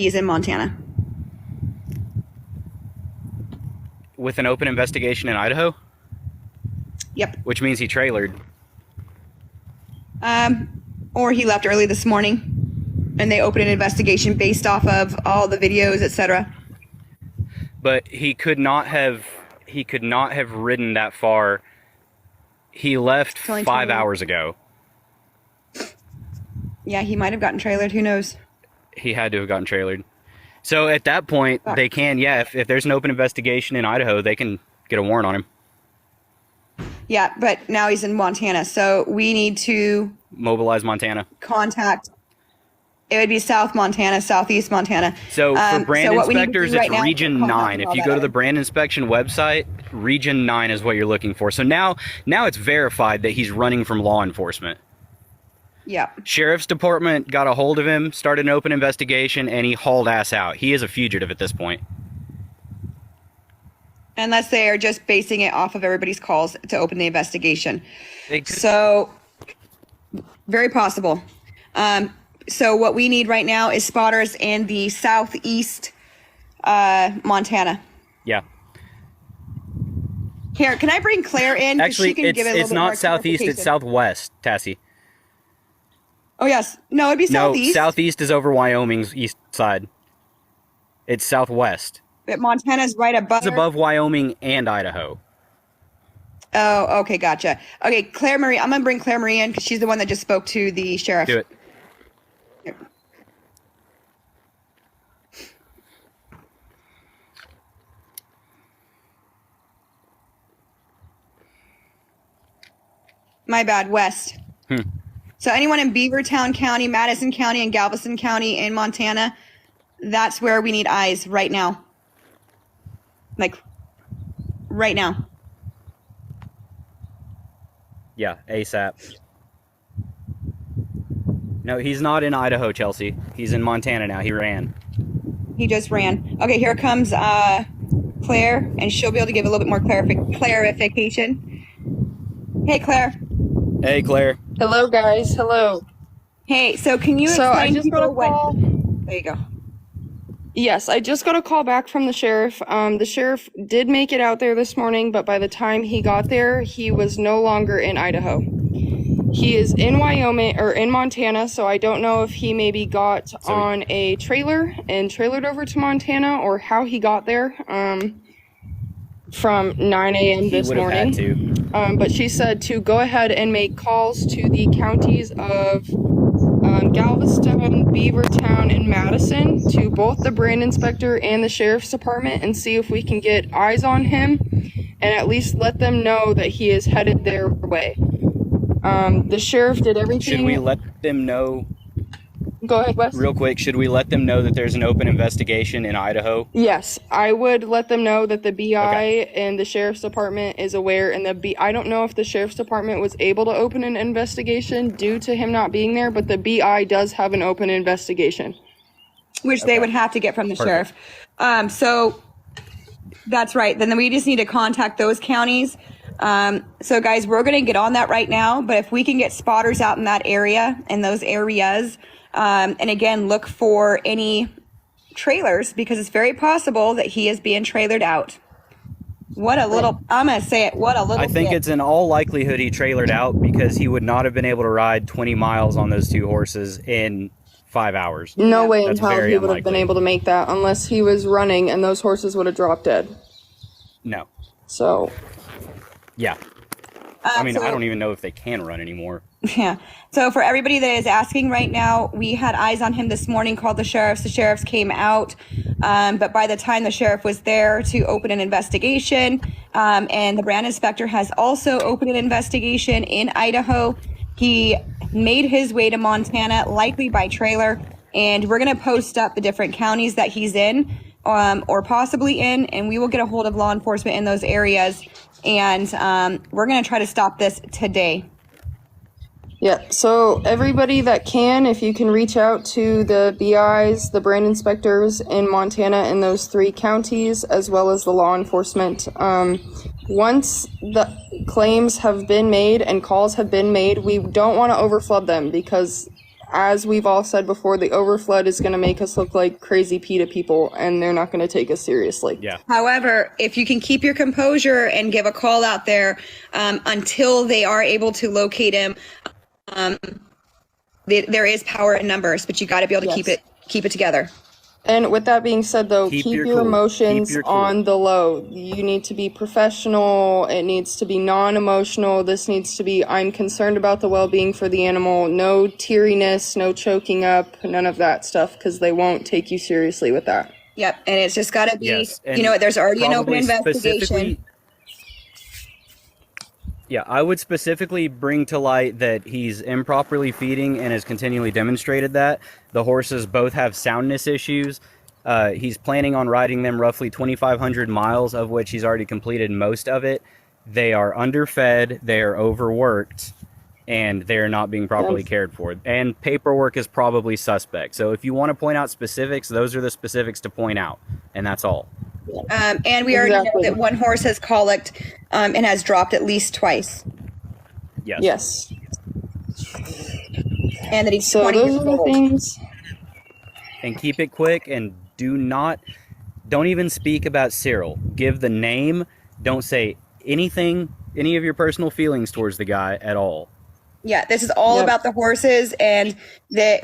he's in Montana. With an open investigation in Idaho? Yep. Which means he trailered. Or he left early this morning, and they opened an investigation based off of all the videos, etc. But he could not have ridden that far. He left 5 hours ago. Yeah, he might have gotten trailered. Who knows? He had to have gotten trailered. So at that point, they can, if there's an open investigation in Idaho, they can get a warrant on him. Yeah, but now he's in Montana, so we need to mobilize Montana. Contact. It would be South Montana, Southeast Montana. So for brand inspectors, it's Region 9. If you go to the brand inspection website, Region 9 is what you're looking for. So now it's verified that he's running from law enforcement. Yeah. Sheriff's Department got a hold of him, started an open investigation, and he hauled ass out. He is a fugitive at this point. Unless they are just basing it off of everybody's calls to open the investigation. So, very possible. So what we need right now is spotters in the southeast Montana. Yeah. Here, can I bring Claire in? Actually, she can give it a little it's bit not more southeast, it's southwest, Tassie. Oh, yes. No, it'd be southeast. No, southeast is over Wyoming's east side. It's southwest. But Montana's right above. It's above Wyoming and Idaho. Oh, okay, gotcha. Okay, Claire Marie, I'm going to bring Claire Marie in because she's the one that just spoke to the sheriff. Do it. Yep. My bad, west. So anyone in Beavertown County, Madison County, and Galveston County in Montana, that's where we need eyes right now. Like, right now. Yeah, ASAP. No, he's not in Idaho, Chelsea. He's in Montana now. He ran. He just ran. Okay, here comes Claire, and she'll be able to give a little bit more clarification. Hey, Claire. Hey, Claire. Hello, guys. Hello. Hey, so can you explain I just got a call. There you go. Yes, I just got a call back from the sheriff. The sheriff did make it out there this morning, but by the time he got there, he was no longer in Idaho. He is in Wyoming or in Montana, so I don't know if he maybe got on a trailer and trailered over to Montana or how he got there from 9 a.m. this morning. He would have had to. But she said to go ahead and make calls to the counties of Galveston, Beavertown, and Madison, to both the brand inspector and the sheriff's department, and see if we can get eyes on him and at least let them know that he is headed their way. The sheriff did everything. Should we let them know? Go ahead, Wes. Real quick, should we let them know that there's an open investigation in Idaho? Yes, I would let them know that the BI and the sheriff's department is aware, and I don't know if the sheriff's department was able to open an investigation due to him not being there, but the BI does have an open investigation. Which they would have to get from the sheriff. So that's right. Then we just need to contact those counties. So guys, we're going to get on that right now, but if we can get spotters out in that area, in those areas, and again, look for any trailers, because it's very possible that he is being trailered out. What a little, I'm going to say it, what a little I think it's in all likelihood he trailered out, because he would not have been able to ride 20 miles on those two horses in 5 hours. No way in hell he would have been able to make that unless he was running and those horses would have dropped dead. No. So. Yeah. I mean, I don't even know if they can run anymore. Yeah. So for everybody that is asking right now, we had eyes on him this morning, called the sheriffs. The sheriffs came out. But by the time the sheriff was there to open an investigation, and the brand inspector has also opened an investigation in Idaho, he made his way to Montana, likely by trailer. And we're going to post up the different counties that he's in, or possibly in, and we will get a hold of law enforcement in those areas. And we're going to try to stop this today. Yeah, so everybody that can, if you can reach out to the BIs, the brand inspectors in Montana in those 3 counties, as well as the law enforcement. Once the claims have been made and calls have been made, we don't want to overflood them, because as we've all said before, the overflood is going to make us look like crazy PETA people, and they're not going to take us seriously. Yeah. However, if you can keep your composure and give a call out there until they are able to locate him, there is power in numbers, but you got to be able to keep it together. And with that being said, though, keep your cool. emotions Keep your cool. on the low. You need to be professional. It needs to be non-emotional. This needs to be, I'm concerned about the well-being for the animal. No teariness, no choking up, none of that stuff, because they won't take you seriously with that. Yep, and it's just got to be, Yes, you know what, there's already an open probably investigation. Yeah, I would specifically bring to light that he's improperly feeding and has continually demonstrated that. The horses both have soundness issues. He's planning on riding them roughly 2,500 miles, of which he's already completed most of it. They are underfed, they are overworked, and they are not being properly cared for. And paperwork is probably suspect. So if you want to point out specifics, those are the specifics to point out, and that's all. And we already know that one horse has colicked and has dropped at least twice. Yes. And that he's so 20 those years are the old. things. And keep it quick, and don't even speak about Cyril. Give the name. Don't say anything, any of your personal feelings towards the guy at all. Yeah, this is all about the horses, and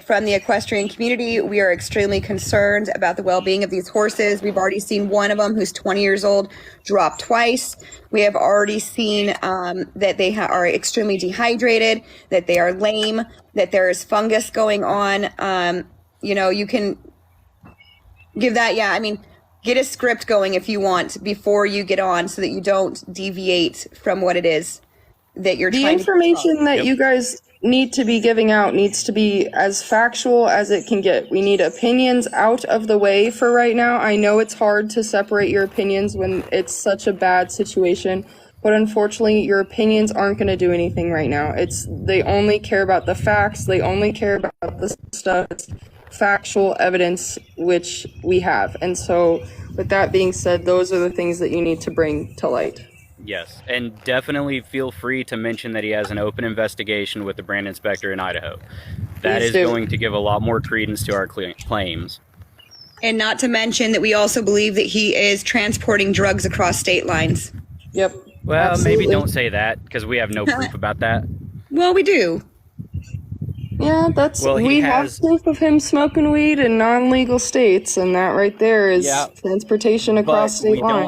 from the equestrian community, we are extremely concerned about the well-being of these horses. We've already seen one of them who's 20 years old drop twice. We have already seen that they are extremely dehydrated, that they are lame, that there is fungus going on. You can give that, get a script going if you want before you get on so that you don't deviate from what it is that you're trying to. The information that you guys need to be giving out needs to be as factual as it can get. We need opinions out of the way for right now. I know it's hard to separate your opinions when it's such a bad situation, but unfortunately your opinions aren't going to do anything right now. They only care about the facts. They only care about the stuff that's factual evidence, which we have. And so with that being said, those are the things that you need to bring to light. Yes, and definitely feel free to mention that he has an open investigation with the brand inspector in Idaho. That is going to give a lot more credence to our claims. And not to mention that we also believe that he is transporting drugs across state lines. Yep. Well, absolutely. Maybe don't say that, because we have no proof about that. Well, we do. Yeah, we have proof of him smoking weed in non-legal states, and that right there is transportation across state line.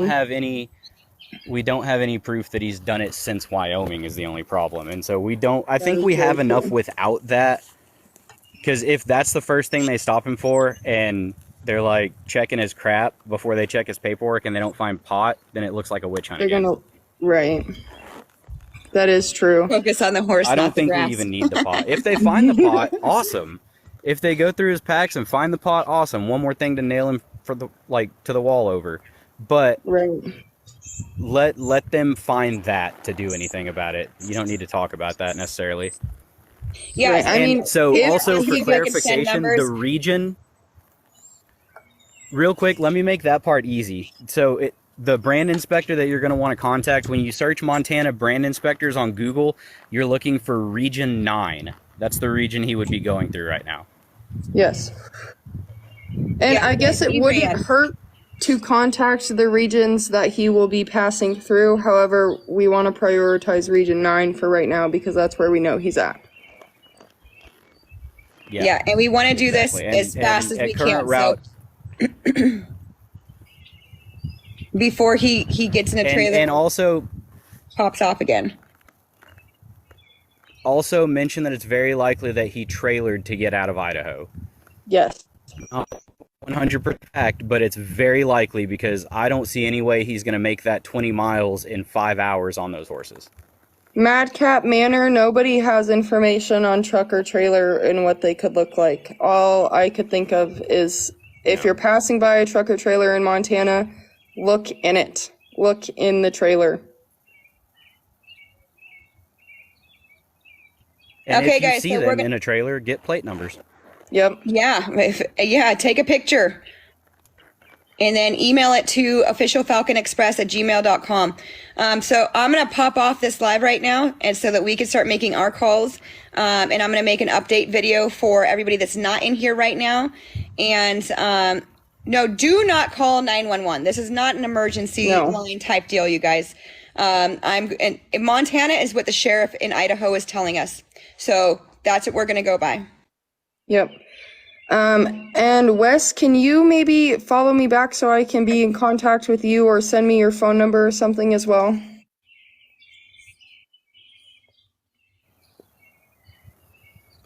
We don't have any proof that he's done it since Wyoming is the only problem. And so I think we have enough without that. Because if that's the first thing they stop him for and they're like checking his crap before they check his paperwork and they don't find pot, then it looks like a witch hunt again. Right. That is true. Focus on the horse, I don't think we even need the pot. If they find the pot, awesome. If they go through his packs and find the pot, awesome. One more thing to nail him to the wall over. But let them find that to do anything about it. You don't need to talk about that necessarily. Yeah, right. I mean, so also for clarification, the region. Real quick, let me make that part easy. So the brand inspector that you're going to want to contact, when you search Montana brand inspectors on Google, you're looking for Region 9. That's the region he would be going through right now. Yes. And I guess it wouldn't hurt to contact the regions that he will be passing through. However, we want to prioritize Region 9 for right now because that's where we know he's at. Yeah, and we want to do this as fast as we can. Before he gets in a trailer and also pops off again. Also mention that it's very likely that he trailered to get out of Idaho. Yes. 100% fact, but it's very likely because I don't see any way he's going to make that 20 miles in 5 hours on those horses. Madcap Manor, nobody has information on truck or trailer and what they could look like. All I could think of is if you're passing by a truck or trailer in Montana, look in it. Look in the trailer. And okay, if you guys, see them in a trailer, get plate numbers. Yep. Yeah, take a picture. and then email it to officialfalconexpress@gmail.com. So I'm going to pop off this live right now, and so that we can start making our calls. And I'm going to make an update video for everybody that's not in here right now. And no, do not call 911. This is not an emergency line type deal, you guys. And Montana is what the sheriff in Idaho is telling us. So that's what we're going to go by. Yep. And Wes, can you maybe follow me back so I can be in contact with you, or send me your phone number or something as well?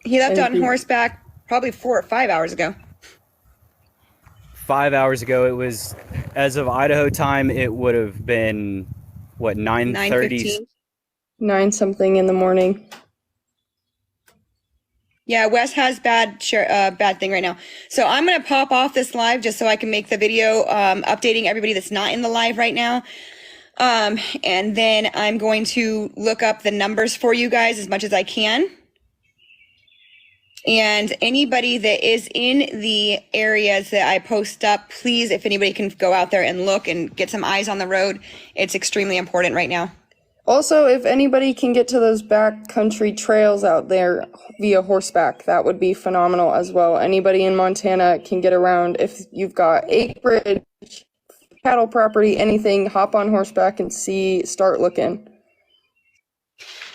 He left on horseback probably 4 or 5 hours ago. 5 hours ago. It was, as of Idaho time, it would have been, what, 9:30? 9 something in the morning. Yeah, Wes has bad thing right now. So I'm going to pop off this live just so I can make the video updating everybody that's not in the live right now. And then I'm going to look up the numbers for you guys as much as I can. And anybody that is in the areas that I post up, please, if anybody can go out there and look and get some eyes on the road, it's extremely important right now. Also, if anybody can get to those backcountry trails out there via horseback, that would be phenomenal as well. Anybody in Montana can get around. If you've got acreage, cattle property, anything, hop on horseback and start looking.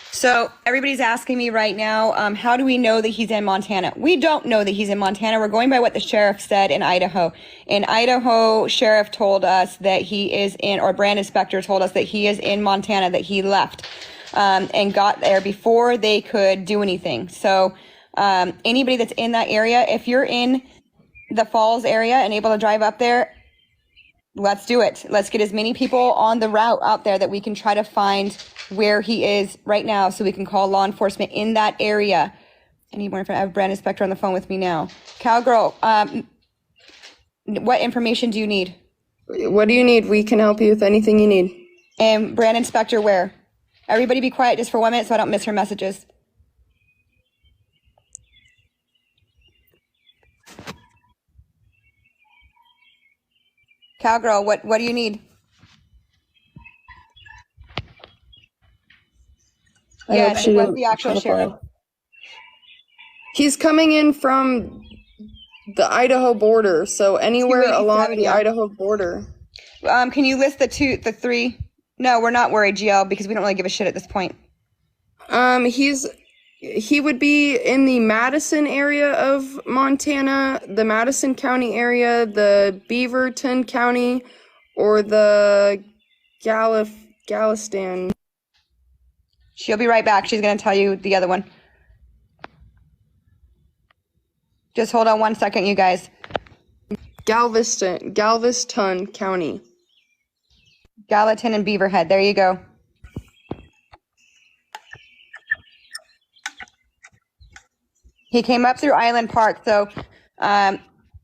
So everybody's asking me right now, how do we know that he's in Montana? We don't know that he's in Montana. We're going by what the sheriff said in Idaho. In Idaho, sheriff told us that he is in, or brand inspector told us that he is in Montana, that he left and got there before they could do anything. So anybody that's in that area, if you're in the Falls area and able to drive up there, let's do it. Let's get as many people on the route out there that we can try to find where he is right now, so we can call law enforcement in that area. I need more information. I have brand inspector on the phone with me now. Cowgirl, what information do you need? What do you need? We can help you with anything you need. And brand inspector where? Everybody be quiet just for 1 minute so I don't miss her messages. Cowgirl, what do you need? Yes, what's the actual sheriff? He's coming in from the Idaho border, so anywhere along the Idaho border. Can you list the three? No, we're not worried, GL, because we don't really give a shit at this point. He would be in the Madison area of Montana, the Madison County area, the Beaverton County, or the Galveston. She'll be right back. She's going to tell you the other one. Just hold on 1 second, you guys. Galveston County. Gallatin and Beaverhead. There you go. He came up through Island Park, so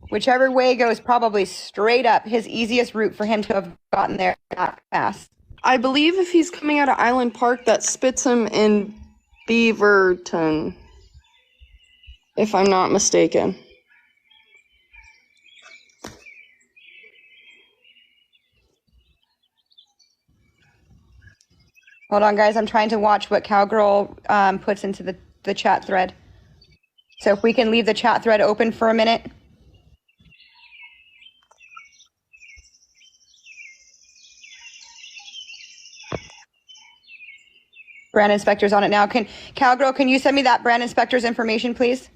whichever way goes probably straight up, his easiest route for him to have gotten there that fast. I believe if he's coming out of Island Park, that spits him in Beaverton, if I'm not mistaken. Hold on, guys. I'm trying to watch what Cowgirl puts into the chat thread. So if we can leave the chat thread open for a minute. Brand inspector's on it now. Cowgirl, can you send me that brand inspector's information, please?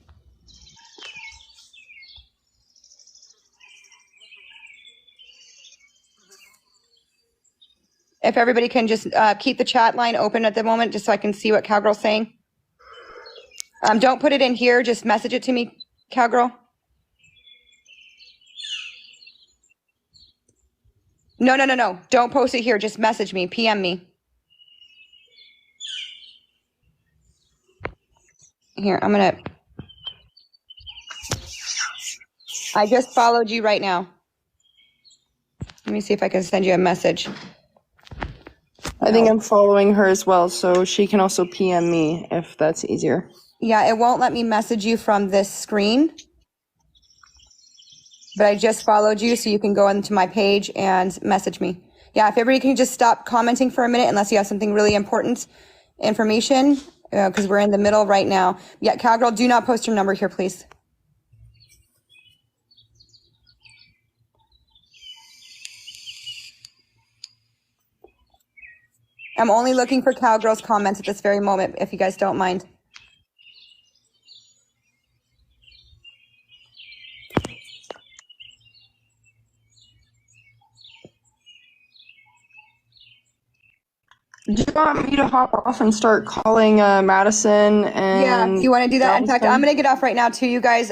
If everybody can just keep the chat line open at the moment, just so I can see what Cowgirl's saying. Don't put it in here. Just message it to me, Cowgirl. No. Don't post it here. Just message me. PM me. Here, I just followed you right now. Let me see if I can send you a message. I think I'm following her as well, so she can also PM me if that's easier. Yeah, it won't let me message you from this screen. but I just followed you, so you can go into my page and message me. Yeah, if everybody can just stop commenting for a minute, unless you have something really important information, because we're in the middle right now. Yeah, Cowgirl, do not post your number here, please. I'm only looking for Cowgirl's comments at this very moment, if you guys don't mind. Do you want me to hop off and start calling Madison and Yeah, you want to do that? In fact, I'm going to get off right now too, you guys.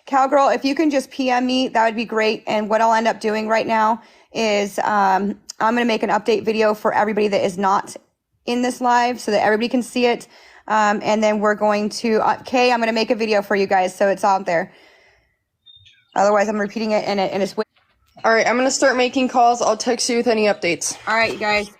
Cowgirl, if you can just PM me, that would be great. And what I'll end up doing right now is I'm going to make an update video for everybody that is not in this live so that everybody can see it. And then we're going to, Kay, I'm going to make a video for you guys so it's out there. Otherwise, I'm repeating it and it's. All right, I'm going to start making calls. I'll text you with any updates. All right, you guys.